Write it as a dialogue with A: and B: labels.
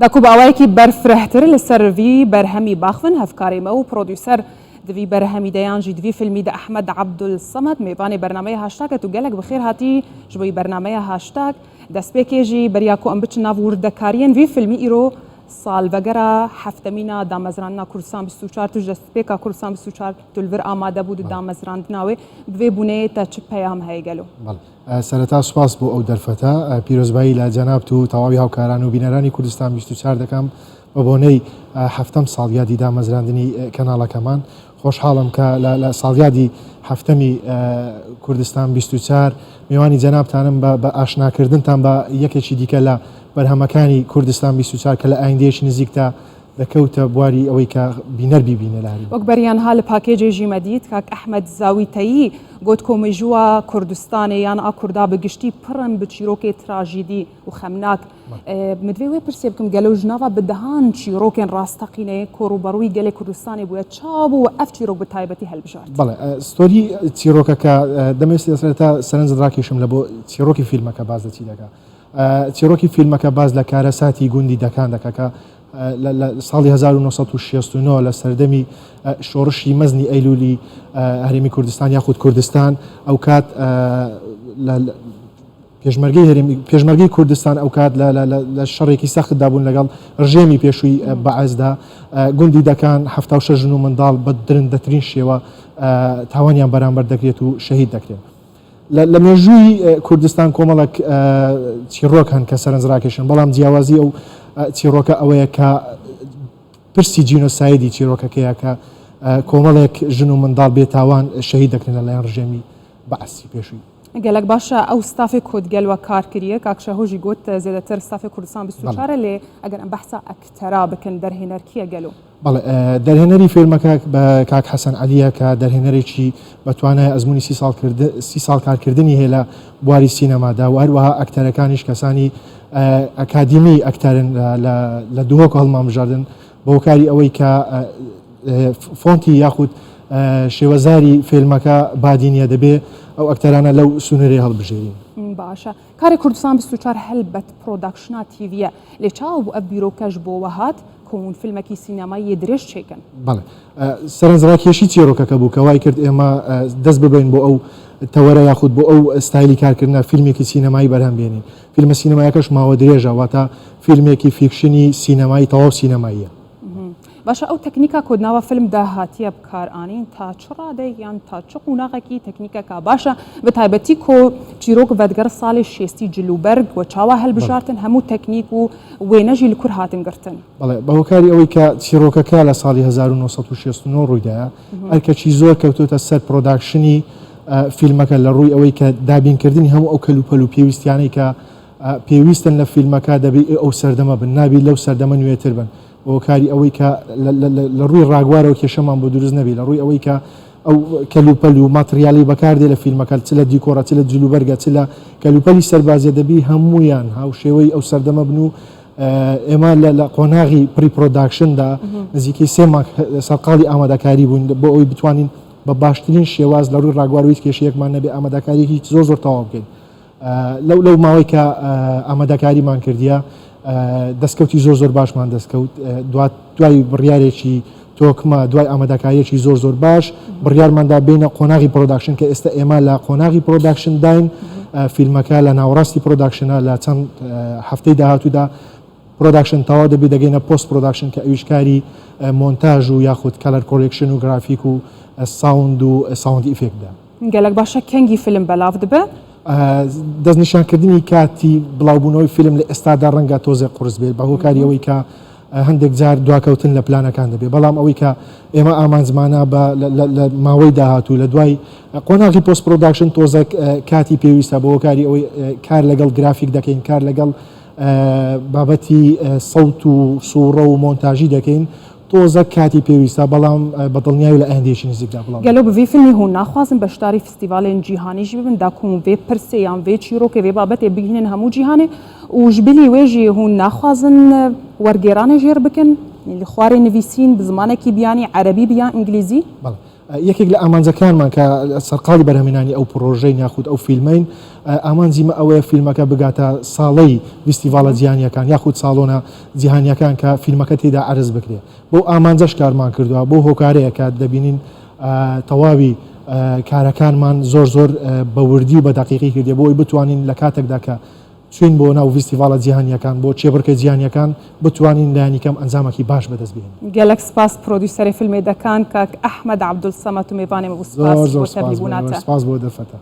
A: داکو باوایکی برفرهتر لسروی برهمی باخون هفکاری ما و پرودوسر دوی برهمی دیانجی دوی فیلمی د احمد عبدالصمد میوان برنامه هاشتاگ تو گلک بخیر هاتی جوی برنامه هاشتاگ دست بکیجی بریاکو ام بچ ناوردکارین وی فیلمی ایرو سال وگرا هفتمینا دامزران کردستان 24 تو دست بکا کردستان 24 تلور آماده بود دامزران ناوی دوی بونه تا چه پیام هایی گلو
B: سرتا سپاس بۆ ئەو دەرفەتە پیرۆزبایی لە جەناب و تەواوی هاوکاران و بینەرانی کوردستان 24 دەکەم بە بۆنەی هەفتەم ساڵیادی دامەزراندنی کەناڵەکەمان خۆشحاڵم کە لە ساڵیادی هەفتەمی کوردستان 24 میوانی جەنابتانم بە ئاشناکردنتان بە یەکێکی دیکە لە بەرهەمەکانی کوردستان 24 کە لە ئایندەیەکی نزیکدا دەکەوتە بواری ئەوەی کە بینەر بیبینە لاری
A: وەک بەریانها لە پاکێجێژی مەدید کاک ئەحمەد زاویتەیی گوت کۆمەژووە کوردستانê یان ئا کووردا بگشتی پڕن بە چیرۆکێ تراژیدی و خەمناک مدوێ وێ پرسێ بکەم گەلە ژناوا بدەهان چیرۆکێن ڕاستەقینەیە کۆڕوبەڕووی گەلێ کوردستانی بووە چاو و ئەف چیرۆک بە تایبەتی هەڵبژارد
B: بەڵێ ستۆری چیرۆکەکە دەمەوێت سەرەتا سەرنج ڕاکێشم لە بۆ چیرۆکی فیلمەکە باز دەچی دەکات چیرۆکی فیلمەکە باز لە کارەساتی گوندی دەکان دەکە کە لە ساڵی 1969 لە سەردەمی شۆڕشی مەزنی ئەیلولی هەرێمی کوردستان یاخود کوردستان ئەو کات پێشمەرگەی کوردستان ئەو کات لە شەڕێکی سەختدا بوون لەگەڵ ڕژێمی پێشووی بەعەزدا گوندی دەکان 76 ژن و منداڵ بە درندەترین شێوە تاوانیان بەرامبەر دەکرێت و شەهید دەکرێت لە مێژووی کوردستان کۆمەڵک چیرۆک هەن کە سەرنجڕاکێشن بەڵام جیاوازی ئەو چیرۆکە ئەوەیە کە پرسی جینۆسایدی چیرۆکەکەیە کە کۆمەڵێک ژن و منداڵ بێتاوان شەهید دەکرێن لەلایەن ڕژێمی بەعەسی پێشووی
A: گەلک باشە ئەو ستافی کۆدگەلوە کارکردیە کاکشەهۆژی گوت زیاتر ستافی کوردستان 24 لێ ئەگەر ئەم بەحسا ئەکتەرا بکەن دەرهێنەرکیە گەلو
B: بەڵێ دەرهێنەری فیلمەکە بە کاک حەسەن عەلیە کە دەرهێنەرێکی بەتوانای ئەزمموی 30 ساڵ کارکردنی هەیە لە بواری سینەمادا و هەروەها ئەکتەرەکانیش کەسانی ئەکادیمی ئەکتەرن لە دووهۆک هەڵمامژاردن بە هۆکاری ئەوەی کە فۆنتی یاخود شێوەزاری فیلمەکە بادینیە دەبێ ئەو ئەکتەرانە لەو سونەرێ هەڵبژێرین
A: باشە کاری کوردستان 24 هەلبەت پرۆداکشنا تیڤە لێ چاو بوو ئە بیرۆکەش بۆ وەهات کۆمون فیلمێکی سینەمایی درێژ چێکن
B: بەڵێ سەرنجڕاکێشی چیرۆکەکە بوو کە وای کرد ئێمە دەست ببین بۆ ئەو تەوەرە یاخود بۆ ئەو ستایلی کارکردنە فیلمێکی سینەمایی بەرهەم بێنین فیلمە سینەمایەکەش ماوە درێژە واتە فیلمێکی فیکشنی سینەمایی تەواو سینەماییە
A: باشە ئەو تەکنیکا کۆدناوە فیلم داهاتیە بکارانین تا چ ڕادەی یان تا چ قوناغێکی تەکنیکەکە باشە بە تایبەتی کۆ چیرۆک بەدگەر ساڵی شێستی جلوبەرگ و چاوە هەلبژارتن هەموو تەکنیک و وێنەژی لە کور هاتن گرتن
B: بەڵێ بە هۆکاری ئەوەی کە چیرۆکەکە لە ساڵی 1969 ڕوویدایە هەرکەچی زۆر کەوتۆتە سەر پرۆداکشنی فیلمەکە لە ڕووی ئەوەی کە دابینکردنی هەموو ئەو کەلوپەل و پێویستیانەی کە پێویستن لە فیلمەکە دەبێت ئەو سەردەمە بن نابی لەو سەردەمە نوێتر بن هۆکاری ئەوەی کە لە ڕووی ڕاگوارەوە کێشەمان بۆ دروست نەبی لە ڕووی ئەوەی کە ئەو کەلوپەل و ماتریالی بەکاردێ لە فیلمەکە چ لە دیکۆڕە چ لە جلوبەرگە چ لە کەلوپەلی سەربازیە دەبی هەمویان هاو شێوەی ئەو سەردەمە بن و ئێمە لە قۆناغی پریپرۆداکشندا نزیکەی سێ مانگ سەرقاڵی ئامادەکاری بوون بۆ ئەوی بتوانین بە باشترین شێواز لە ڕووی ڕاگواروی کێشەیەکمان نەبێ ئامادەکاریی زۆر تەواو بکەین لەو ماوەی کە ئامادەکاریمان کردیە دەستکەوتی زۆر باشمان دەستکەوت دوای بڕیارێکی تۆکمە دوای ئامادەکاریەکی زۆر باش بڕیارماندا بینە قۆناغی پرۆداکشن کە ئێستا ئێمە لە قۆناغی پرۆداکشن داین فیلمەکە لە ناوەڕاستی پرۆداکشنە لە چەند هەفتەی داهاتوودا پرۆداکشن تەواو دەبێت دەگەینە پۆست پرۆداکشن کە ئەویشکاری مۆنتاژ و یاخود کەلەر کۆلێکشن و گرافیک و ساوند و ساوند ئیفێکتدا
A: گەلک باشە کەنگی فیلم بەلاو دەبێ
B: دەستنیشانکردنی کاتی بڵاوبوونەوەی فیلم لە ئێستادا ڕەنگە تۆزێک قورس بێت بە هۆکاری ئەوەی کە هەندێک جار دواکەوتن لە پلانەکان دەبێت بەڵام ئەوەی کە ئێمە ئامانزمانە لە ماوەی داهاتوو لە دوای قۆناغی پۆست پرۆداکشن تۆزێک کاتی پێویستە بە هۆکاری ئەوەی کار لەگەڵ گرافیک دەکەین کار لەگەڵ بابەتی سەوت و سوورە و مۆنتاژی دەکەین تۆزە کاتی پێویستە بەڵام بەدڵنیایی لە ئەندێکی نزیکدا بڵام
A: گەلۆ بڤێ فیلمی هون ناخوازن بەشداری فستیڤالên جیهانیژی ببن داکۆم vê pirsê yan vê çîrokê vê babetê bigihînin hemû cîhanê û ji bilî wê jî hûn naxwazin wergêranê jêr bikin li xwarê nivîsîn bi zimanekî biyanî erebî biyan îngilîzî
B: یەکێک لە ئامانجەکانمان کە سەرقاڵی بەرهەمێنانی ئەو پرۆژەی یاخود ئەو فیلمین ئامانجیمە ئەوەیە فیلمەکە بگاتە ساڵەی فیستیڤالە جیهانیەکان یاخود ساڵۆنە جیهانیەکان کە فیلمەکە تێدا عرض بکرێت بۆ ئامانجەش کارمان کردووە بۆ هۆکارەیە کە دەبینین تەواوی کارەکانمان زۆر بەوردی و بە دقیقی کردێ بۆی بتوانین لە کاتێکدا کە چین بۆ ناو فیستیڤالە جیهانیەکان بۆ چێبڕکە جیهانیەکان بتوانین لایەنیکەم ئەنجامێکی باش بەدەست بێنین.
A: گەلک سپاس پرۆدیوسەری فیلمێدەکان کاک ئەحمەد عەبدولسەمەد و میوانێ بۆ سپاس بۆ تەبلیغ بووناتە.
B: سپاس بۆ دەرفەتە.